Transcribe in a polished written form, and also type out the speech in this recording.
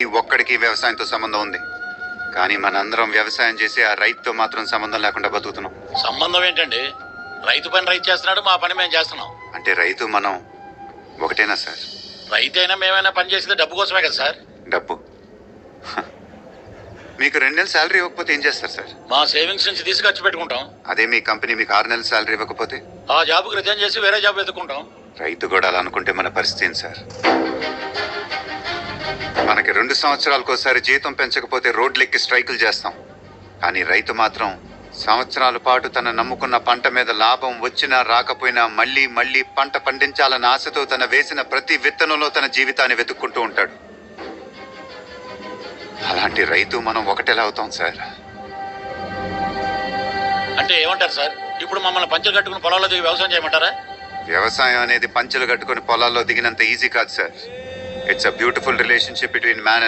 ఈ ఒక్కడికి వ్యవసాయంతో సంబంధం ఉంది, కానీ మనందరం వ్యవసాయం చేసి ఆ రైతుతో మాత్రం సంబంధం లేకుండా బతుకుతున్నాం. సంబంధం ఏంటండి? రైతు పని రైతు చేస్తున్నాడు, మా పని మేము చేస్తున్నాం. అంటే రైతు మనం ఒకటేనా సార్? రైతు అయినా మేమైనా పని చేసేది డబ్బు కోసమే కదా సార్. డబ్బు? మీకు 2 నెలల శాలరీ ఇవ్వకపోతే ఏం చేస్తారు సార్? మా సేవింగ్స్ నుంచి తీసి ఖర్చు పెట్టుకుంటాం. అదే మీ కంపెనీ మీకు 6 నెలల శాలరీ ఇవ్వకపోతే? ఆ జాబ్కి రిజైన్ చేసి వేరే జాబ్ వెతుక్కుంటాం. రైతు కూడా అలా అనుకుంటే మన పరిస్థితి ఏంటి సార్? మనకి 2 సంవత్సరాలకోసారి జీతం పెంచకపోతే రోడ్లెక్కి స్ట్రైకులు చేస్తాం, కానీ రైతు మాత్రం సంవత్సరాల పాటు తన నమ్ముకున్న పంట మీద లాభం వచ్చినా రాకపోయినా మళ్ళీ మళ్ళీ పంట పండించాలన్న ఆశతో తన వేసిన ప్రతి విత్తనంలో తన జీవితాన్ని వెతుక్కుంటూ ఉంటాడు. అలాంటి రైతు మనం ఒకటెలా అవుతాం సార్? అంటే ఏమంటారు సార్? ఇప్పుడు మమ్మల్ని పంచలు కట్టుకుని పొలాల్లో దిగి వ్యవసాయం చేయమంటారా? వ్యవసాయం అనేది పంచెలు కట్టుకుని పొలాల్లో దిగినంత ఈజీ కాదు sir. It's a beautiful relationship between man and